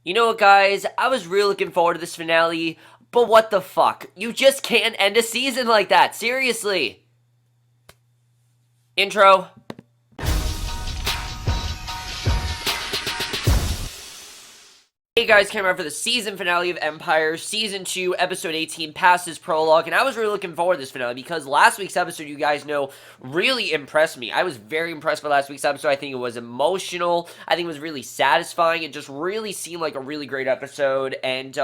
You know what, guys? I was really looking forward to this finale, but what the fuck? You just can't end a season like that. Seriously. Intro. Hey guys, came out for the season finale of Empire, Season 2, Episode 18, past this prologue, and I was really looking forward to this finale because last week's episode, you guys know, really impressed me. I was very impressed by last week's episode. I think it was emotional. I think it was really satisfying. It just really seemed like a really great episode, and,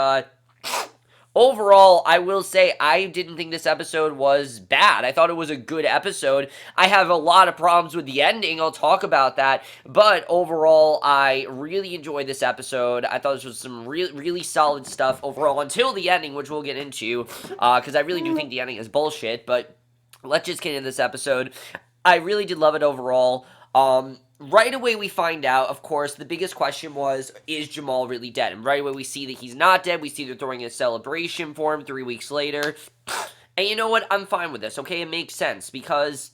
overall, I will say I didn't think this episode was bad. I thought it was a good episode. I have a lot of problems with the ending. I'll talk about that. But overall, I really enjoyed this episode. I thought this was some really solid stuff overall until the ending, which we'll get into. Because I really do think the ending is bullshit. But let's just get into this episode. I really did love it overall. Right away we find out, of course, the biggest question was, is Jamal really dead? And right away we see that he's not dead. We see they're throwing a celebration for him 3 weeks later. And you know what? I'm fine with this, okay? It makes sense, because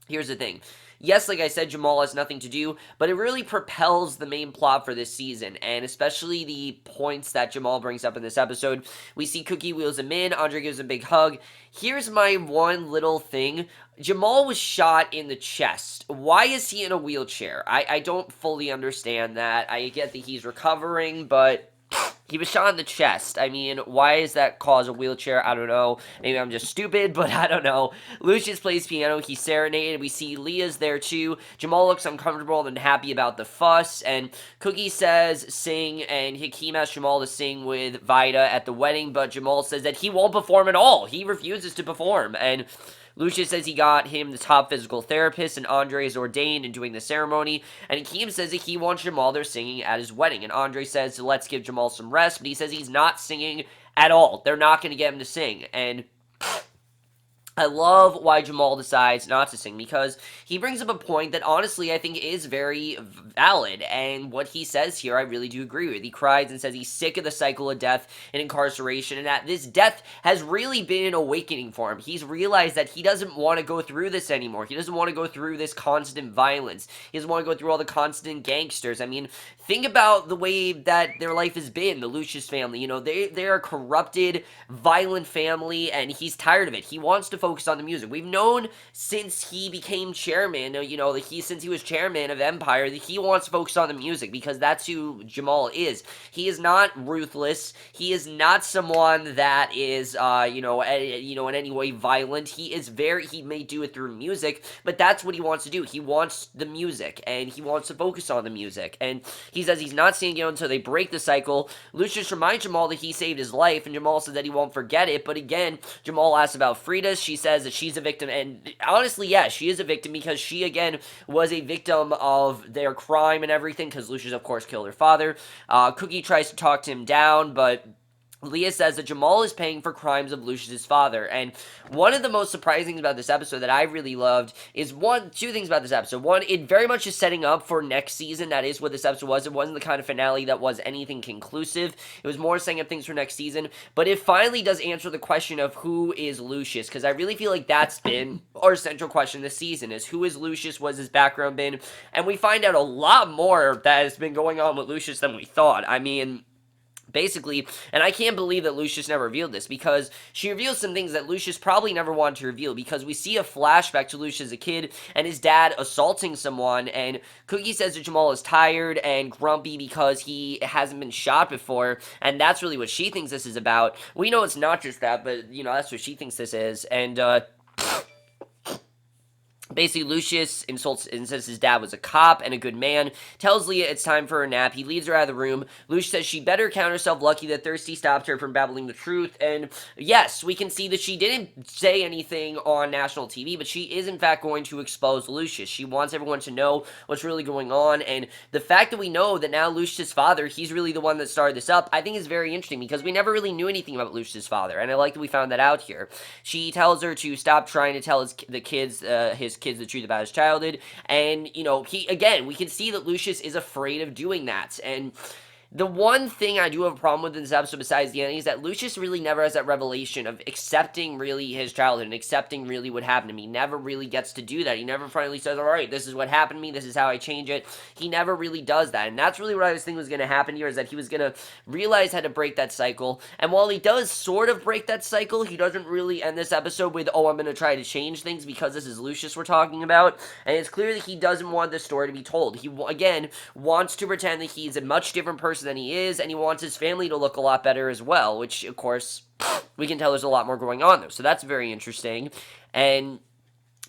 here's the thing. Yes, like I said, Jamal has nothing to do, but it really propels the main plot for this season, and especially the points that Jamal brings up in this episode. We see Cookie wheels him in, Andre gives him a big hug. Here's my one little thing. Jamal was shot in the chest. Why is he in a wheelchair? I don't fully understand that. I get that he's recovering, but he was shot in the chest. I mean, why does that cause a wheelchair? I don't know. Maybe I'm just stupid, but I don't know. Lucious plays piano. He's serenaded. We see Leah's there too. Jamal looks uncomfortable and happy about the fuss. And Cookie says sing, and Hakeem asks Jamal to sing with Vida at the wedding, but Jamal says that he won't perform at all. He refuses to perform. And Lucious says he got him the top physical therapist, and Andre is ordained and doing the ceremony. And Hakeem says that he wants Jamal there singing at his wedding. And Andre says, let's give Jamal some rest, but he says he's not singing at all. They're not going to get him to sing. And I love why Jamal decides not to sing, because he brings up a point that honestly I think is very valid, and what he says here I really do agree with. He cries and says he's sick of the cycle of death and incarceration, and that this death has really been an awakening for him. He's realized that he doesn't want to go through this anymore. He doesn't want to go through this constant violence. He doesn't want to go through all the constant gangsters. I mean, think about the way that their life has been, the Lucious family. You know, they're a corrupted, violent family, and he's tired of it. He wants to focus on the music. We've known since he became chairman, you know, that since he was chairman of Empire, that he wants to focus on the music, because that's who Jamal is. He is not ruthless. He is not someone that is, in any way violent. He may do it through music, but that's what he wants to do. He wants the music, and he wants to focus on the music, and he says he's not singing it until they break the cycle. Lucious reminds Jamal that he saved his life, and Jamal says that he won't forget it, but again, Jamal asks about Freda. She says that she's a victim, and honestly, yeah, she is a victim, because she, again, was a victim of their crime and everything, because Lucious, of course, killed her father. Cookie tries to talk to him down, but Leah says that Jamal is paying for crimes of Lucious's father, and one of the most surprising things about this episode that I really loved is two things about this episode. One, it very much is setting up for next season. That is what this episode was. It wasn't the kind of finale that was anything conclusive. It was more setting up things for next season, but it finally does answer the question of who is Lucious, because I really feel like that's been our central question this season, is who is Lucious, what's his background been, and we find out a lot more that has been going on with Lucious than we thought. I mean, basically, and I can't believe that Lucious never revealed this, because she reveals some things that Lucious probably never wanted to reveal, because we see a flashback to Lucious as a kid and his dad assaulting someone, and Cookie says that Jamal is tired and grumpy because he hasn't been shot before, and that's really what she thinks this is about. We know it's not just that, but, you know, that's what she thinks this is, and, basically, Lucious insults and says his dad was a cop and a good man, tells Leah it's time for her nap. He leaves her out of the room. Lucious says she better count herself lucky that Thirsty stopped her from babbling the truth, and yes, we can see that she didn't say anything on national TV, but she is in fact going to expose Lucious. She wants everyone to know what's really going on, and the fact that we know that now Lucious's father, he's really the one that started this up, I think is very interesting, because we never really knew anything about Lucious's father, and I like that we found that out here. She tells her to stop trying to tell his kids the truth about his childhood, and, you know, we can see that Lucious is afraid of doing that, and The one thing I do have a problem with in this episode besides the ending is that Lucious really never has that revelation of accepting really his childhood and accepting really what happened to me. He never really gets to do that. He never finally says, all right, this is what happened to me, this is how I change it. He never really does that, and that's really what I was thinking was going to happen here, is that he was going to realize how to break that cycle, and while he does sort of break that cycle, he doesn't really end this episode with, oh, I'm going to try to change things because this is Lucious we're talking about, and it's clear that he doesn't want this story to be told. He, again, wants to pretend that he's a much different person than he is, and he wants his family to look a lot better as well, which, of course, we can tell there's a lot more going on there, so that's very interesting, and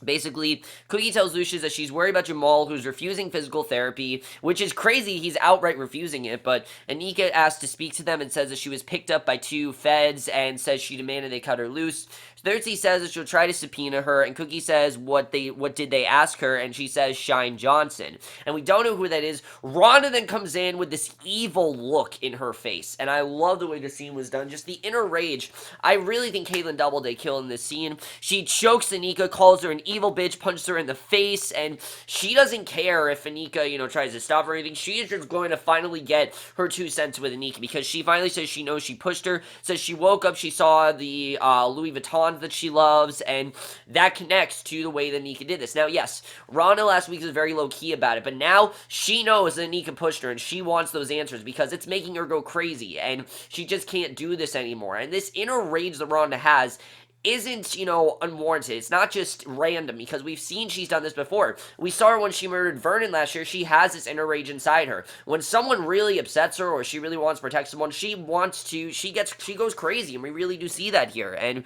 basically, Cookie tells Lucious that she's worried about Jamal, who's refusing physical therapy, which is crazy. He's outright refusing it, but Anika asks to speak to them and says that she was picked up by 2 feds and says she demanded they cut her loose. Thursday says that she'll try to subpoena her, and Cookie says what did they ask her, and she says Shyne Johnson. And we don't know who that is. Rhonda then comes in with this evil look in her face, and I love the way the scene was done. Just the inner rage. I really think Caitlin Doubleday killed in this scene. She chokes Anika, calls her an evil bitch, punches her in the face, and she doesn't care if Anika, tries to stop her or anything. She is just going to finally get her 2 cents with Anika, because she finally says she knows she pushed her, says she woke up, she saw the Louis Vuitton that she loves, and that connects to the way that Anika did this. Now, yes, Rhonda last week was very low-key about it, but now she knows that Anika pushed her, and she wants those answers, because it's making her go crazy, and she just can't do this anymore. And this inner rage that Rhonda has isn't, unwarranted. It's not just random, because we've seen she's done this before. We saw her when she murdered Vernon last year. She has this inner rage inside her. When someone really upsets her, or she really wants to protect someone, she goes crazy, and we really do see that here. And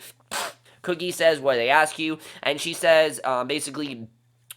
Cookie says, what, they ask you? And she says, basically,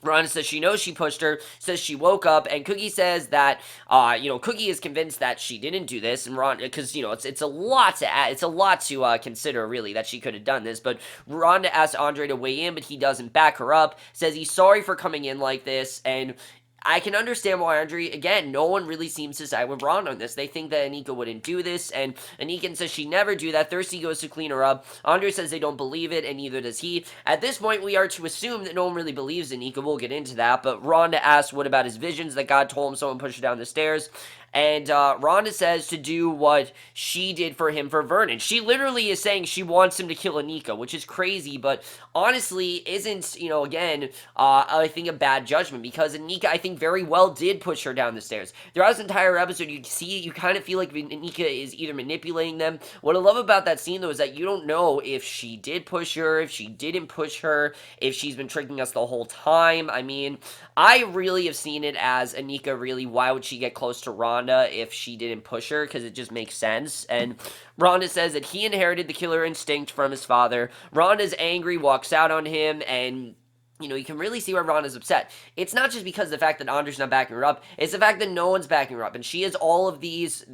Rhonda says she knows she pushed her, says she woke up, and Cookie says that, Cookie is convinced that she didn't do this, and Rhonda, because, it's a lot to add, it's a lot to consider, really, that she could have done this, but Rhonda asks Andre to weigh in, but he doesn't back her up, says he's sorry for coming in like this, and I can understand why Andre, again, no one really seems to side with Rhonda on this. They think that Anika wouldn't do this, and Anika says she never do that. Thirsty goes to clean her up. Andre says they don't believe it, and neither does he. At this point, we are to assume that no one really believes Anika. We'll get into that, but Rhonda asks what about his visions that God told him someone pushed her down the stairs. And Rhonda says to do what she did for him for Vernon. She literally is saying she wants him to kill Anika, which is crazy, but honestly isn't, again, I think a bad judgment, because Anika, I think, very well did push her down the stairs. Throughout this entire episode, you kind of feel like Anika is either manipulating them. What I love about that scene, though, is that you don't know if she did push her, if she didn't push her, if she's been tricking us the whole time. I mean, I really have seen it as Anika, really, why would she get close to Rhonda if she didn't push her, because it just makes sense. And Rhonda says that he inherited the killer instinct from his father. Rhonda's angry, walks out on him, and you can really see why Rhonda's upset. It's not just because of the fact that Andre's not backing her up. It's the fact that no one's backing her up. And she has all of these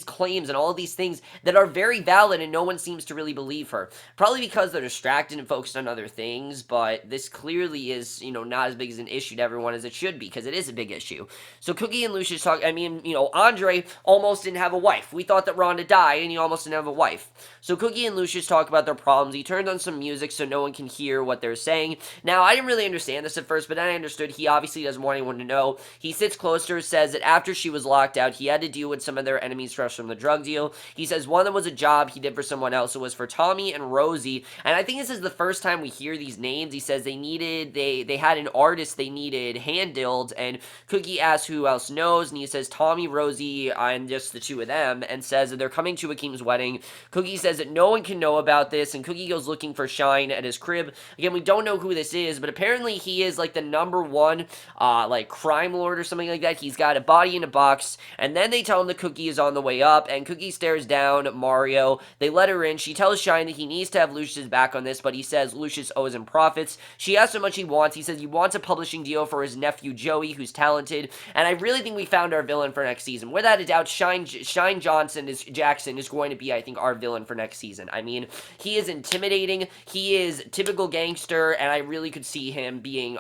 claims and all of these things that are very valid, and no one seems to really believe her. Probably because they're distracted and focused on other things, but this clearly is, not as big as an issue to everyone as it should be, because it is a big issue. So Cookie and Lucious talk, Andre almost didn't have a wife. We thought that Rhonda died, and he almost didn't have a wife. So Cookie and Lucious talk about their problems. He turned on some music so no one can hear what they're saying. Now, I didn't really understand this at first, but then I understood he obviously doesn't want anyone to know. He sits close to her, says that after she was locked out, he had to deal with some of their enemies fresh from the drug deal. He says one of them was a job he did for someone else. It was for Tommy and Rosie, and I think this is the first time we hear these names. He says they had an artist they needed handled, and Cookie asks who else knows, and he says Tommy, Rosie, and just the 2 of them, and says that they're coming to Hakeem's wedding. Cookie says that no one can know about this, and Cookie goes looking for Shyne at his crib. Again, we don't know who this is, but apparently he is like the #1 crime lord or something like that. He's got a body in a box, and then they tell him the Cookie is on the way up, and Cookie stares down at Mario. They let her in. She tells Shyne that he needs to have Lucius back on this, but he says Lucius owes him profits. She asks how much he wants. He says he wants a publishing deal for his nephew Joey, who's talented, and I really think we found our villain for next season. Without a doubt, Shyne Jackson is going to be, I think, our villain for next season. I mean, he is intimidating. He is typical gangster, and I really could see him being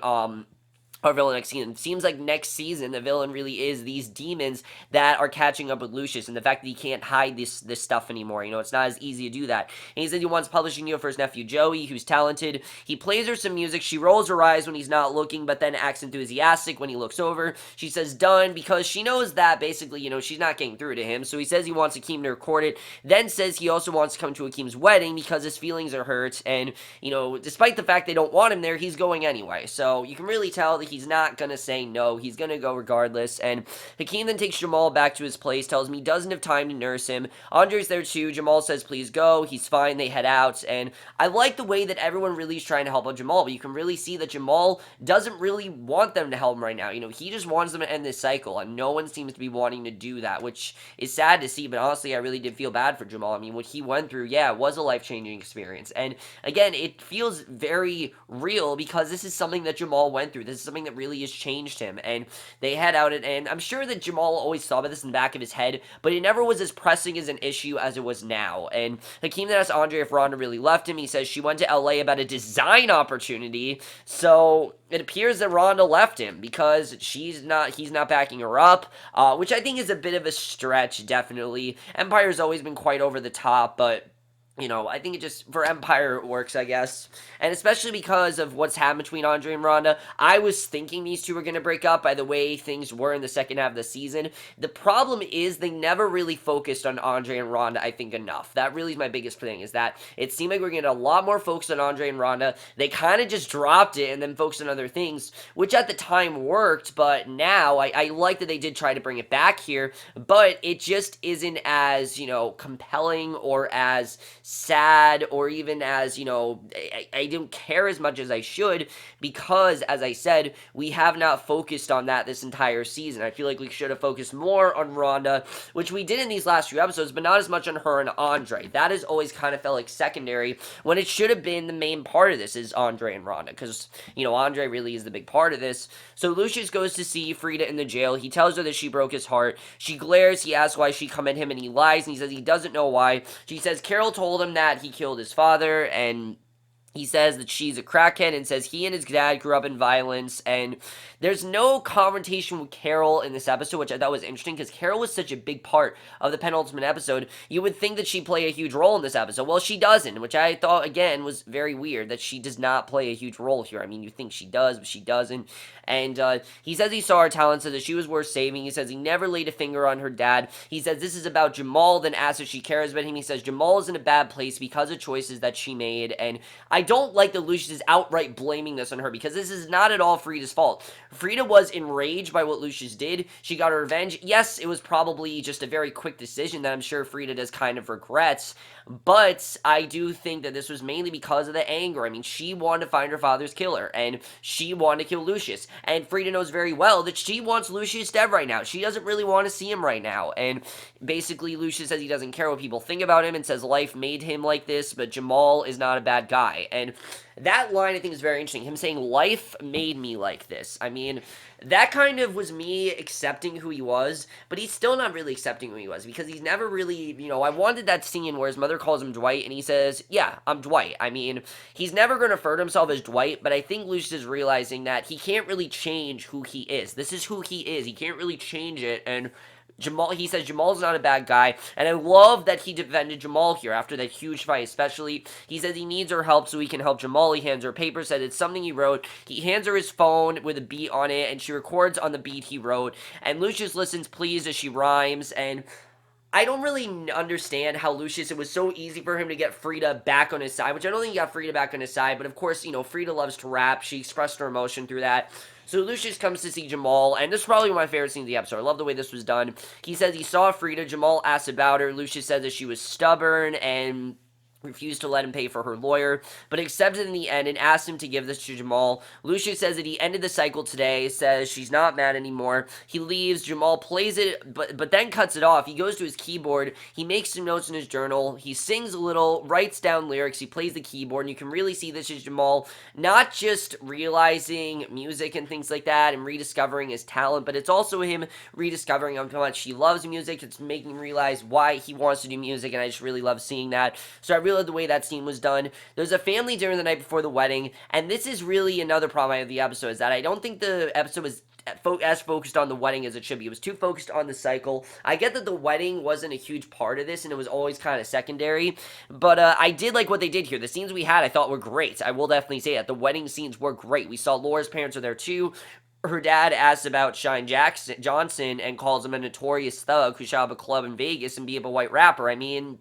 our villain next season. It seems like next season the villain really is these demons that are catching up with Lucious, and the fact that he can't hide this stuff anymore. It's not as easy to do that. And he says he wants publishing deal for his nephew Joey, who's talented. He plays her some music. She rolls her eyes when he's not looking, but then acts enthusiastic when he looks over. She says done, because she knows that basically, she's not getting through to him. So he says he wants Hakeem to record it. Then says he also wants to come to Hakeem's wedding because his feelings are hurt, and despite the fact they don't want him there, he's going anyway. So you can really tell that he's not going to say no. He's going to go regardless. And Hakeem then takes Jamal back to his place, tells him he doesn't have time to nurse him. Andre's there too. Jamal says, please go. He's fine. They head out. And I like the way that everyone really is trying to help out Jamal, but you can really see that Jamal doesn't really want them to help him right now. He just wants them to end this cycle, and no one seems to be wanting to do that, which is sad to see, but honestly, I really did feel bad for Jamal. I mean, what he went through, yeah, it was a life-changing experience. And again, it feels very real because this is something that Jamal went through. This is something that really has changed him. And they head out, and I'm sure that Jamal always thought about this in the back of his head, but it never was as pressing as an issue as it was now. And Hakeem then asks Andre if Rhonda really left him. He says she went to LA about a design opportunity, so it appears that Rhonda left him because he's not backing her up, which I think is a bit of a stretch, definitely. Empire's always been quite over the top, but I think it just, for Empire, it works, I guess. And especially because of what's happened between Andre and Rhonda, I was thinking these two were going to break up by the way things were in the second half of the season. The problem is they never really focused on Andre and Rhonda, I think, enough. That really is my biggest thing, is that it seemed like we were getting a lot more focus on Andre and Rhonda. They kind of just dropped it and then focused on other things, which at the time worked, but now I like that they did try to bring it back here, but it just isn't as, compelling or as sad, or even as, I don't care as much as I should, because, as I said, we have not focused on that this entire season. I feel like we should have focused more on Rhonda, which we did in these last few episodes, but not as much on her and Andre. That has always kind of felt like secondary, when it should have been the main part of this is Andre and Rhonda, because, Andre really is the big part of this. So Lucious goes to see Freda in the jail. He tells her that she broke his heart. She glares. He asks why she come at him, and he lies, and he says he doesn't know why. She says Carol told him that he killed his father, and he says that she's a crackhead, and says he and his dad grew up in violence, and there's no confrontation with Carol in this episode, which I thought was interesting, because Carol was such a big part of the penultimate episode. You would think that she'd play a huge role in this episode. Well, she doesn't, which I thought, again, was very weird, that she does not play a huge role here. I mean, you think she does, but she doesn't. And he says he saw her talent, says that she was worth saving. He says he never laid a finger on her dad. He says this is about Jamal, then asks if she cares about him. He says Jamal is in a bad place because of choices that she made, and I don't like that Lucious is outright blaming this on her, because this is not at all Freda's fault. Freda was enraged by what Lucious did. She got her revenge. Yes, it was probably just a very quick decision that I'm sure Freda does kind of regrets, but I do think that this was mainly because of the anger. I mean, she wanted to find her father's killer, and she wanted to kill Lucious, and Freda knows very well that she wants Lucious dead right now. She doesn't really want to see him right now, and basically Lucious says he doesn't care what people think about him, and says life made him like this, but Jamal is not a bad guy. And that line I think is very interesting, him saying life made me like this. I mean, that kind of was me accepting who he was, but he's still not really accepting who he was, because he's never really, I wanted that scene where his mother calls him Dwight, and he says, yeah, I'm Dwight. I mean, he's never going to refer to himself as Dwight, but I think Lucious is realizing that he can't really change who he is. This is who he is. He can't really change it, and Jamal, he says Jamal's not a bad guy, and I love that he defended Jamal here after that huge fight, especially. He says he needs her help so he can help Jamal. He hands her a paper, said it's something he wrote. He hands her his phone with a beat on it, and she records on the beat he wrote, and Lucious listens pleased as she rhymes, and I don't really understand how Lucious, it was so easy for him to get Freda back on his side, which I don't think he got Freda back on his side, but of course, Freda loves to rap. She expressed her emotion through that. So Lucious comes to see Jamal, and this is probably one of my favorite scenes of the episode. I love the way this was done. He says he saw Freda. Jamal asks about her. Lucious says that she was stubborn and refused to let him pay for her lawyer, but accepted in the end and asked him to give this to Jamal. Lucious says that he ended the cycle today, says she's not mad anymore. He leaves. Jamal plays it, but then cuts it off. He goes to his keyboard. He makes some notes in his journal. He sings a little, writes down lyrics. He plays the keyboard, and you can really see this is Jamal not just realizing music and things like that and rediscovering his talent, but it's also him rediscovering how much he loves music. It's making him realize why he wants to do music, and I just really love seeing that. So I really really loved the way that scene was done. There's a family dinner the night before the wedding, and this is really another problem I have with the episode, is that I don't think the episode was as focused on the wedding as it should be. It was too focused on the cycle. I get that the wedding wasn't a huge part of this, and it was always kind of secondary, but I did like what they did here. The scenes we had, I thought were great. I will definitely say that. The wedding scenes were great. We saw Laura's parents are there too. Her dad asks about Shyne Johnson and calls him a notorious thug who shot up a club in Vegas and be a white rapper. I mean,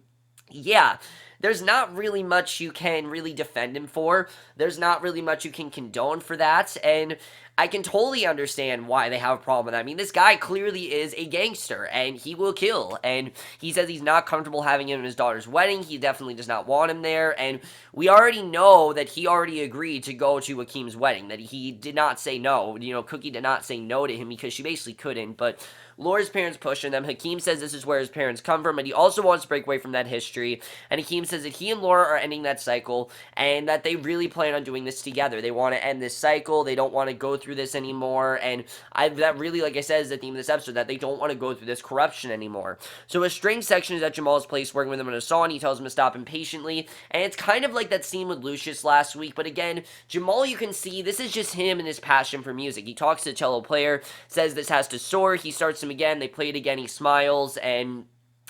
yeah, there's not really much you can really defend him for. There's not really much you can condone for that, and I can totally understand why they have a problem with that. I mean, this guy clearly is a gangster, and he will kill, and he says he's not comfortable having him at his daughter's wedding. He definitely does not want him there, and we already know that he already agreed to go to Hakeem's wedding, that he did not say no. You know, Cookie did not say no to him because she basically couldn't, but Laura's parents pushing them. Hakeem says this is where his parents come from, and he also wants to break away from that history. And Hakeem says that he and Laura are ending that cycle, and that they really plan on doing this together. They want to end this cycle. They don't want to go through this anymore. And that really, like I said, is the theme of this episode, that they don't want to go through this corruption anymore. So a strange section is at Jamal's place, working with him on a song. He tells him to stop impatiently, and it's kind of like that scene with Lucious last week. But again, Jamal, you can see this is just him and his passion for music. He talks to the cello player, says this has to soar. He starts him again, they play it again, he smiles, and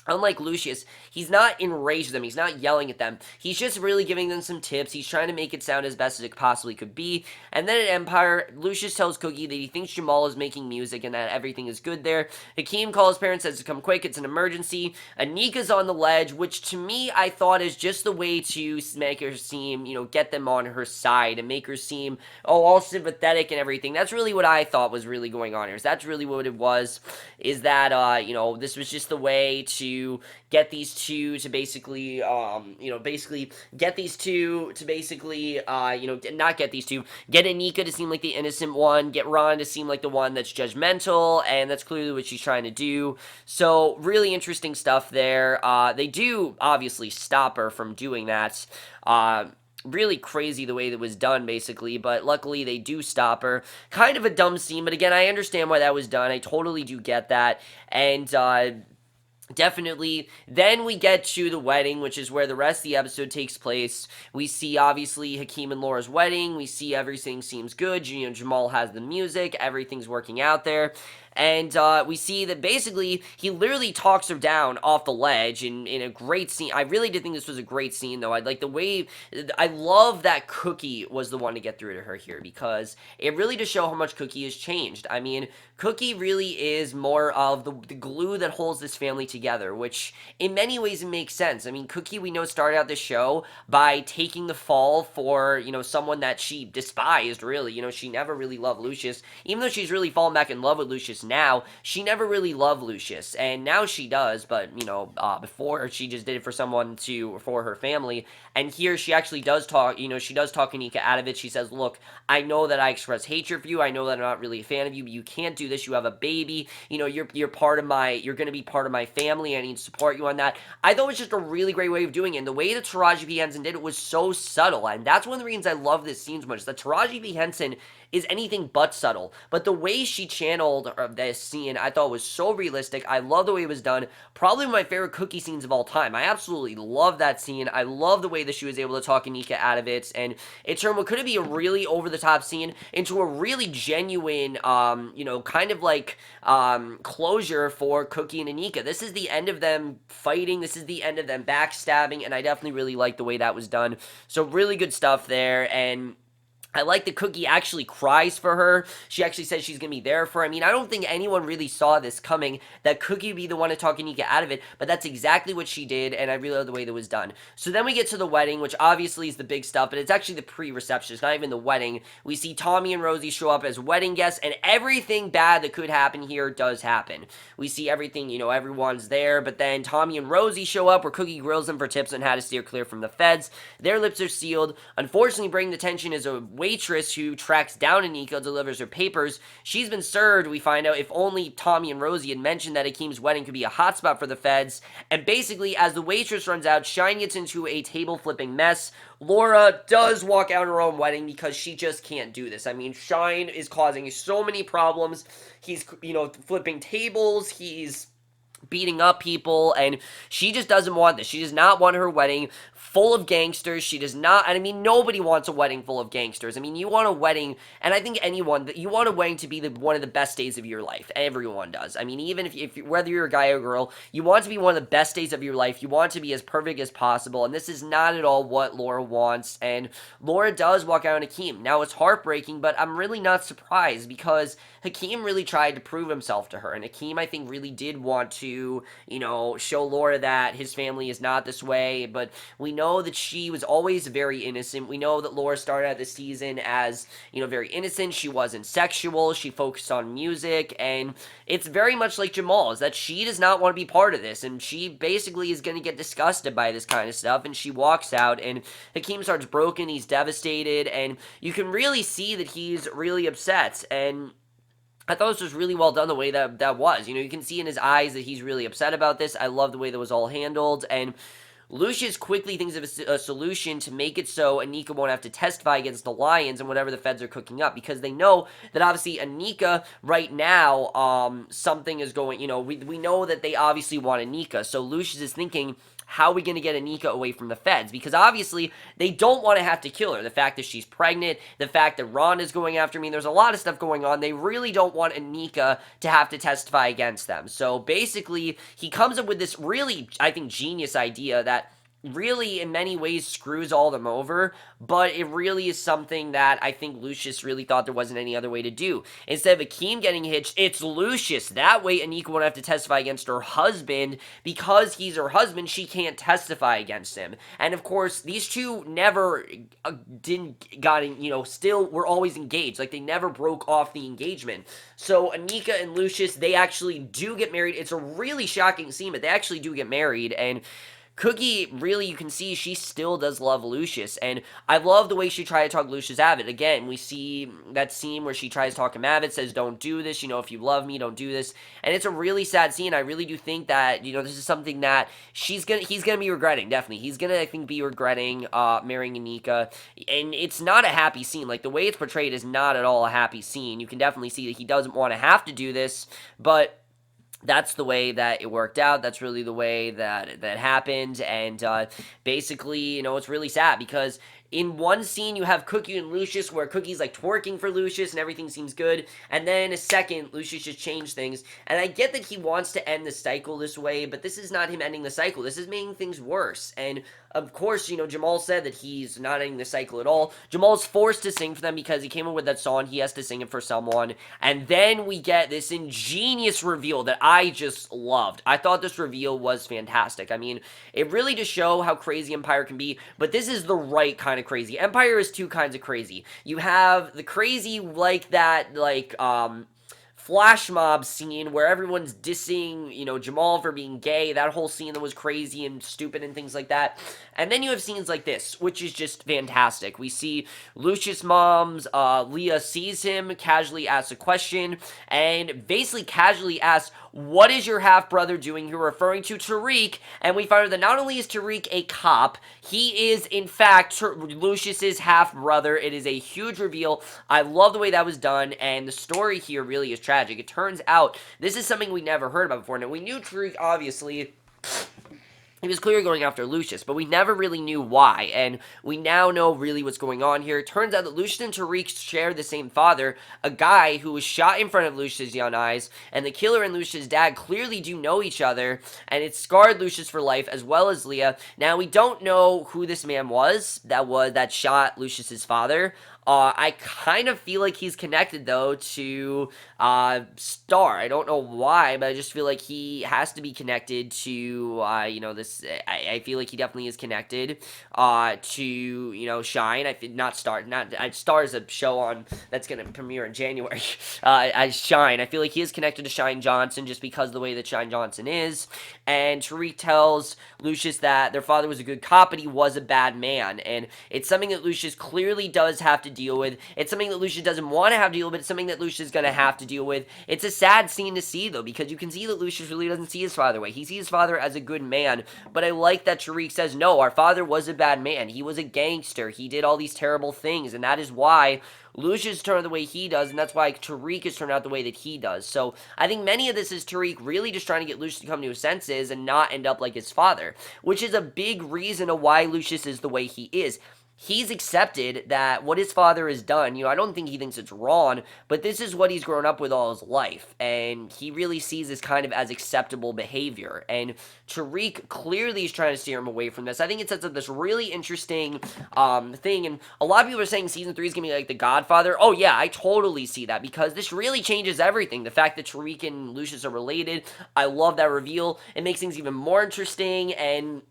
unlike Lucious, he's not enraged at them. He's not yelling at them. He's just really giving them some tips. He's trying to make it sound as best as it possibly could be. And then at Empire, Lucious tells Cookie that he thinks Jamal is making music and that everything is good there. Hakeem calls his parents, says to come quick, it's an emergency. Anika's on the ledge, which to me, I thought is just the way to make her seem, you know, get them on her side and make her seem, oh, all sympathetic and everything. That's really what I thought was really going on here. So that's really what it was, is that, you know, this was just the way to get these two to basically, get these two to basically, not get these two, get Anika to seem like the innocent one, get Rhonda to seem like the one that's judgmental, and that's clearly what she's trying to do. So, really interesting stuff there. They do, obviously, stop her from doing that. Really crazy the way that was done, basically, but luckily they do stop her. Kind of a dumb scene, but again, I understand why that was done. I totally do get that, and, definitely. Then we get to the wedding, which is where the rest of the episode takes place. We see, obviously, Hakeem and Laura's wedding. We see everything seems good. You know, Jamal has the music. Everything's working out there. And we see that basically he literally talks her down off the ledge in a great scene. I really did think this was a great scene, though. I like the way, I love that Cookie was the one to get through to her here, because it really does show how much Cookie has changed. I mean, Cookie really is more of the glue that holds this family together, which in many ways it makes sense. I mean, Cookie, we know, started out the show by taking the fall for, you know, someone that she despised, really. You know, she never really loved Lucious. Even though she's really fallen back in love with Lucious now, she never really loved Lucious, and now she does, but, you know, before she just did it for for her family, and here she actually does talk, you know, she does talk Anika out of it. She says, look, I know that I express hatred for you, I know that I'm not really a fan of you, but you can't do this, you have a baby, you know, you're gonna be part of my family, I need to support you on that. I thought it was just a really great way of doing it, and the way that Taraji P. Henson did it was so subtle, and that's one of the reasons I love this scene so much, that Taraji P. Henson is anything but subtle, but the way she channeled this scene, I thought was so realistic. I love the way it was done. Probably one of my favorite Cookie scenes of all time. I absolutely love that scene. I love the way that she was able to talk Anika out of it, and it turned what could be a really over-the-top scene into a really genuine, kind of like closure for Cookie and Anika. This is the end of them fighting. This is the end of them backstabbing, and I definitely really like the way that was done. So really good stuff there, and I like that Cookie actually cries for her. She actually says she's going to be there for her. I mean, I don't think anyone really saw this coming, that Cookie would be the one to talk Anika out of it, but that's exactly what she did, and I really love the way that was done. So then we get to the wedding, which obviously is the big stuff, but it's actually the pre-reception. It's not even the wedding. We see Tommy and Rosie show up as wedding guests, and everything bad that could happen here does happen. We see everything, you know, everyone's there, but then Tommy and Rosie show up, where Cookie grills them for tips on how to steer clear from the feds. Their lips are sealed. Unfortunately, bringing the tension is a waitress who tracks down Anika, delivers her papers. She's been served, we find out, if only Tommy and Rosie had mentioned that Hakeem's wedding could be a hotspot for the feds. And basically, as the waitress runs out, Shyne gets into a table-flipping mess. Laura does walk out on her own wedding because she just can't do this. I mean, Shyne is causing so many problems. He's, you know, flipping tables. He's beating up people, and she just doesn't want this. She does not want her wedding full of gangsters. She does not, and I mean, nobody wants a wedding full of gangsters. I mean, you want a wedding, and I think you want a wedding to be one of the best days of your life. Everyone does. I mean, even if whether you're a guy or a girl, you want to be one of the best days of your life. You want to be as perfect as possible, and this is not at all what Laura wants, and Laura does walk out on Hakeem. Now, it's heartbreaking, but I'm really not surprised, because Hakeem really tried to prove himself to her, and Hakeem, I think, really did want to, show Laura that his family is not this way, but we know that she was always very innocent. We know that Laura started out the season as, very innocent. She wasn't sexual. She focused on music, and it's very much like Jamal, is that she does not want to be part of this, and she basically is going to get disgusted by this kind of stuff, and she walks out, and Hakeem starts broken. He's devastated, and you can really see that he's really upset, and I thought this was really well done the way that was. You can see in his eyes that he's really upset about this. I love the way that was all handled. And Lucious quickly thinks of a solution to make it so Anika won't have to testify against the Lyons and whatever the feds are cooking up, because they know that obviously Anika right now, something is going, we know that they obviously want Anika. So Lucious is thinking, how are we going to get Anika away from the feds? Because obviously, they don't want to have to kill her. The fact that she's pregnant, the fact that Rhonda's going after me, there's a lot of stuff going on. They really don't want Anika to have to testify against them. So basically, he comes up with this really, I think, genius idea that really in many ways screws all them over, but it really is something that I think Lucious really thought there wasn't any other way to do. Instead of Hakeem getting hitched, it's Lucious. That way Anika won't have to testify against her husband. Because he's her husband, she can't testify against him. And of course, these two never still were always engaged. Like, they never broke off the engagement. So Anika and Lucious, they actually do get married. It's a really shocking scene, but they actually do get married, and Cookie, really, you can see she still does love Lucious, and I love the way she tried to talk Lucious out of it. Again, we see that scene where she tries to talk him out of it, says, don't do this, if you love me, don't do this, and it's a really sad scene. I really do think that, this is something that he's gonna be regretting, definitely. He's gonna, I think, be regretting, marrying Anika, and it's not a happy scene. Like, the way it's portrayed is not at all a happy scene. You can definitely see that he doesn't want to have to do this, but that's the way that it worked out. That's really the way that happened, and basically, it's really sad, because in one scene, you have Cookie and Lucious, where Cookie's, like, twerking for Lucious, and everything seems good, and then in a second, Lucious just changed things, and I get that he wants to end the cycle this way, but this is not him ending the cycle. This is making things worse, and of course, Jamal said that he's not ending the cycle at all. Jamal's forced to sing for them because he came up with that song. He has to sing it for someone, and then we get this ingenious reveal that I just loved. I thought this reveal was fantastic. I mean, it really does show how crazy Empire can be, but this is the right kind of crazy. Empire is two kinds of crazy. You have the crazy like that, flash mob scene where everyone's dissing, Jamal for being gay, that whole scene that was crazy and stupid and things like that. And then you have scenes like this, which is just fantastic. We see Lucious' mom's, Leah sees him, casually asks a question, and basically casually asks, what is your half-brother doing here, referring to Tariq, and we find out that not only is Tariq a cop, he is, in fact, Lucious's half-brother. It is a huge reveal. I love the way that was done, and the story here really is tragic. It turns out this is something we never heard about before. Now, we knew Tariq, obviously, he was clearly going after Lucious, but we never really knew why, and we now know really what's going on here. It turns out that Lucious and Tariq share the same father, a guy who was shot in front of Lucious's young eyes, and the killer and Lucious's dad clearly do know each other, and it scarred Lucious for life, as well as Leah. Now, we don't know who this man was that shot Lucious's father. I kind of feel like he's connected, though, to Star. I don't know why, but I just feel like he has to be connected to, this. I feel like he definitely is connected to, Shyne. Not Star. Star is a show that's going to premiere in January. Shyne. I feel like he is connected to Shyne Johnson just because of the way that Shyne Johnson is. And Tariq tells Lucious that their father was a good cop, but he was a bad man. And it's something that Lucious clearly does have to deal with. It's something that Lucious doesn't want to have to deal with. It's something that Lucious is going to have to deal with. It's a sad scene to see, though, because you can see that Lucious really doesn't see his father way. He sees his father as a good man, but I like that Tariq says, no, our father was a bad man. He was a gangster. He did all these terrible things, and that is why Lucious turned out the way he does, and that's why Tariq has turned out the way that he does. So I think many of this is Tariq really just trying to get Lucious to come to his senses and not end up like his father, which is a big reason of why Lucious is the way he is. He's accepted that what his father has done, I don't think he thinks it's wrong, but this is what he's grown up with all his life, and he really sees this kind of as acceptable behavior, and Tariq clearly is trying to steer him away from this. I think it sets up this really interesting thing, and a lot of people are saying Season 3 is going to be like The Godfather. Oh yeah, I totally see that, because this really changes everything. The fact that Tariq and Lucious are related, I love that reveal. It makes things even more interesting, and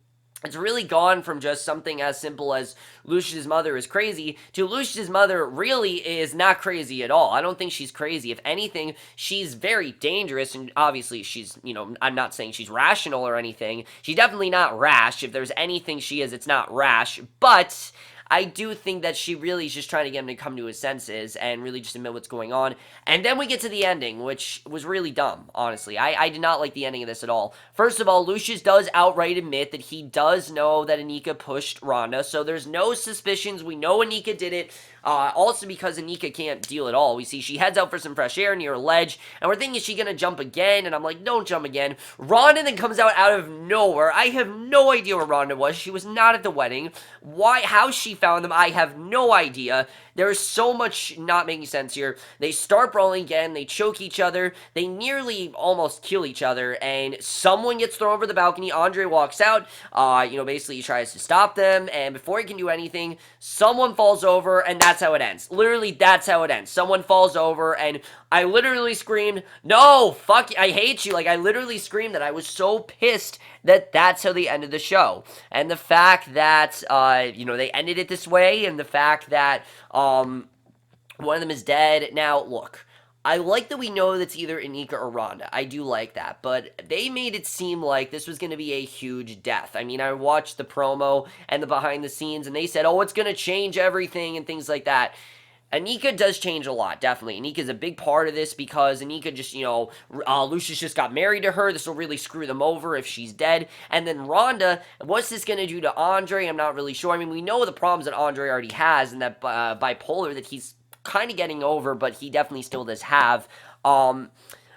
it's really gone from just something as simple as Lucious's mother is crazy to Lucious's mother really is not crazy at all. I don't think she's crazy. If anything, she's very dangerous, and obviously she's, I'm not saying she's rational or anything. She's definitely not rash. If there's anything she is, it's not rash, but I do think that she really is just trying to get him to come to his senses and really just admit what's going on. And then we get to the ending, which was really dumb, honestly. I did not like the ending of this at all. First of all, Lucious does outright admit that he does know that Anika pushed Rhonda, so there's no suspicions. We know Anika did it. Also because Anika can't deal at all. We see she heads out for some fresh air near a ledge, and we're thinking, is she going to jump again? And I'm like, don't jump again. Rhonda then comes out of nowhere. I have no idea where Rhonda was. She was not at the wedding. How she found them, I have no idea. There is so much not making sense here. They start brawling again. They choke each other. They nearly almost kill each other, and someone gets thrown over the balcony. Andre walks out. Basically he tries to stop them, and before he can do anything, someone falls over, and that's how it ends. Literally, that's how it ends. Someone falls over, and I literally screamed, no, fuck, I hate you. Like, I literally screamed that. I was so pissed that that's how they ended the show. And the fact that, they ended it this way, and the fact that, one of them is dead. Now, look, I like that we know that's either Anika or Rhonda. I do like that. But they made it seem like this was going to be a huge death. I mean, I watched the promo and the behind the scenes, and they said, oh, it's going to change everything and things like that. Anika does change a lot, definitely. Anika's a big part of this because Anika just, Lucious just got married to her. This will really screw them over if she's dead. And then Rhonda, what's this going to do to Andre? I'm not really sure. I mean, we know the problems that Andre already has and that bipolar that he's kind of getting over, but he definitely still does have.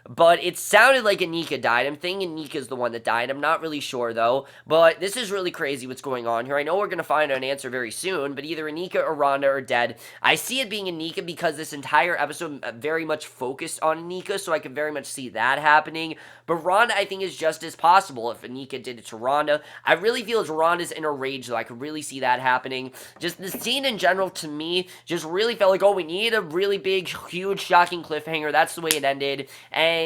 But it sounded like Anika died. I'm thinking Anika's the one that died. I'm not really sure, though. But this is really crazy what's going on here. I know we're going to find an answer very soon, but either Anika or Rhonda are dead. I see it being Anika because this entire episode very much focused on Anika, so I can very much see that happening. But Rhonda, I think, is just as possible if Anika did it to Rhonda. I really feel it's Rhonda's inner rage, though. I could really see that happening. Just the scene in general, to me, just really felt like, oh, we need a really big, huge, shocking cliffhanger. That's the way it ended. And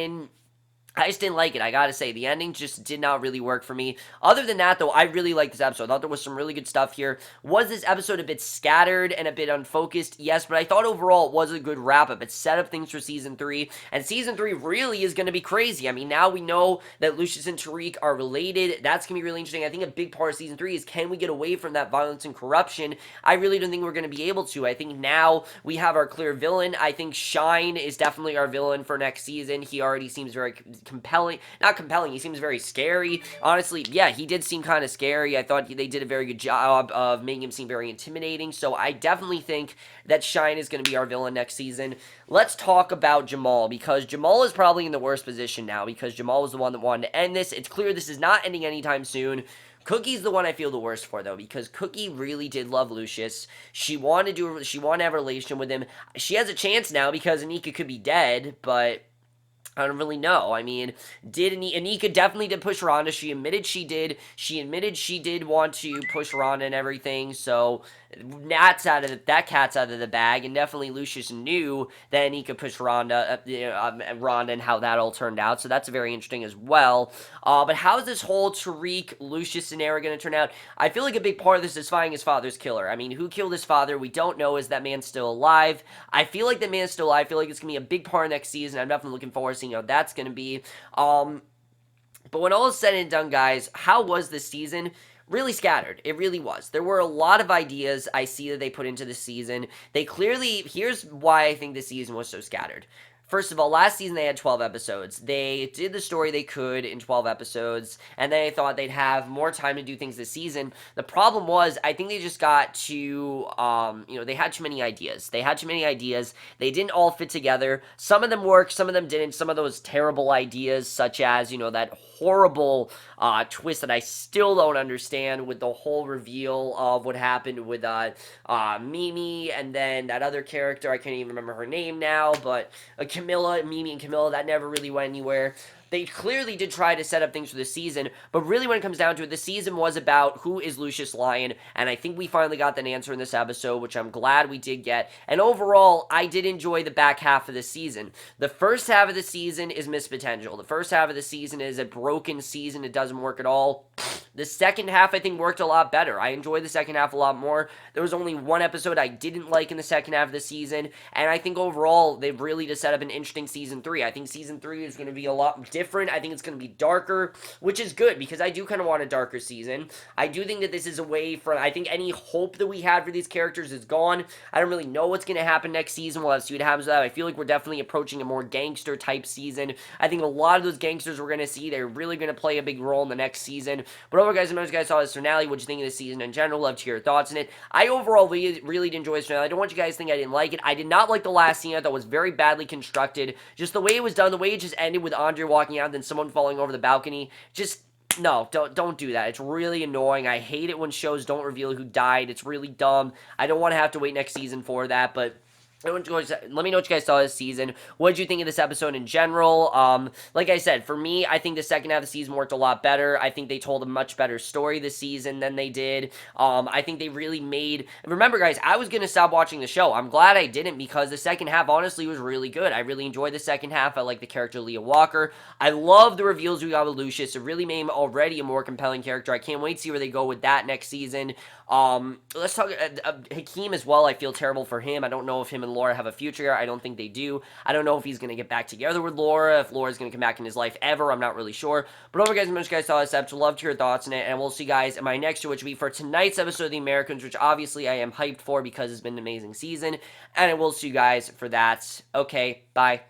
I just didn't like it, I gotta say. The ending just did not really work for me. Other than that, though, I really liked this episode. I thought there was some really good stuff here. Was this episode a bit scattered and a bit unfocused? Yes, but I thought overall it was a good wrap-up. It set up things for Season 3, and Season 3 really is going to be crazy. I mean, now we know that Lucious and Tariq are related. That's going to be really interesting. I think a big part of Season 3 is, can we get away from that violence and corruption? I really don't think we're going to be able to. I think now we have our clear villain. I think Shyne is definitely our villain for next season. He already seems very not compelling, he seems very scary. Honestly, yeah, he did seem kind of scary. I thought they did a very good job of making him seem very intimidating, so I definitely think that Shyne is going to be our villain next season. Let's talk about Jamal, because Jamal is probably in the worst position now, because Jamal was the one that wanted to end this. It's clear this is not ending anytime soon. Cookie's the one I feel the worst for, though, because Cookie really did love Lucious. She wanted to have a relation with him. She has a chance now because Anika could be dead, but I don't really know. I mean, Anika definitely did push Rhonda. She admitted she did. She admitted she did want to push Rhonda and everything, so that cat's out of the bag, and definitely Lucious knew that Anika pushed Rhonda, Rhonda and how that all turned out, so that's very interesting as well. But how is this whole Tariq, Lucious scenario going to turn out? I feel like a big part of this is finding his father's killer. I mean, who killed his father? We don't know. Is that man still alive? I feel like that man's still alive. I feel like it's going to be a big part of next season. I'm definitely looking forward to seeing how that's going to be. But when all is said and done, guys, how was this season? really scattered. It really was. There were a lot of ideas I see that they put into the season. They clearly, here's why I think the season was so scattered. First of all, last season they had 12 episodes. They did the story they could in 12 episodes, and then I thought they'd have more time to do things this season. The problem was, I think they just got too, they had too many ideas. They had too many ideas. They didn't all fit together. Some of them worked, some of them didn't. Some of those terrible ideas, such as, that horrible twist that I still don't understand with the whole reveal of what happened with Mimi, and then that other character, I can't even remember her name now, but Mimi and Camilla, that never really went anywhere. They clearly did try to set up things for the season, but really when it comes down to it, the season was about who is Lucious Lyon, and I think we finally got that answer in this episode, which I'm glad we did get. And overall, I did enjoy the back half of the season. The first half of the season is missed potential. The first half of the season is a broken season. It doesn't work at all. The second half, I think, worked a lot better. I enjoyed the second half a lot more. There was only one episode I didn't like in the second half of the season, and I think overall, they've really just set up an interesting season 3. I think season 3 is going to be a lot different. I think it's going to be darker, which is good, because I do kind of want a darker season. I do think that this is a way for, I think any hope that we had for these characters is gone. I don't really know what's going to happen next season. We'll have to see what happens with that. I feel like we're definitely approaching a more gangster-type season. I think a lot of those gangsters we're going to see, they're really going to play a big role in the next season. But overall, guys, I know you guys saw this finale. What do you think of this season in general? Love to hear your thoughts on it. I overall really did enjoy this finale. I don't want you guys to think I didn't like it. I did not like the last scene. I thought it was very badly constructed. Just the way it was done, the way it just ended with Andre walking out and then someone falling over the balcony. Just, no, don't do that. It's really annoying. I hate it when shows don't reveal who died. It's really dumb. I don't want to have to wait next season for that, but let me know what you guys saw this season. What did you think of this episode in general? Like I said, for me, I think the second half of the season worked a lot better. I think they told a much better story this season than they did. I think they really made... Remember, guys, I was going to stop watching the show. I'm glad I didn't, because the second half, honestly, was really good. I really enjoyed the second half. I like the character Leah Walker. I love the reveals we got with Lucious. It really made him already a more compelling character. I can't wait to see where they go with that next season. Let's talk Hakeem as well. I feel terrible for him. I don't know if him and Laura have a future. I don't think they do. I don't know if he's going to get back together with Laura, if Laura's going to come back in his life ever. I'm not really sure. But overall, guys, most guys saw this episode. Love to hear your thoughts on it, and we'll see you guys in my next show, which will be for tonight's episode of The Americans, which obviously I am hyped for because it's been an amazing season, and I will see you guys for that. Okay, bye.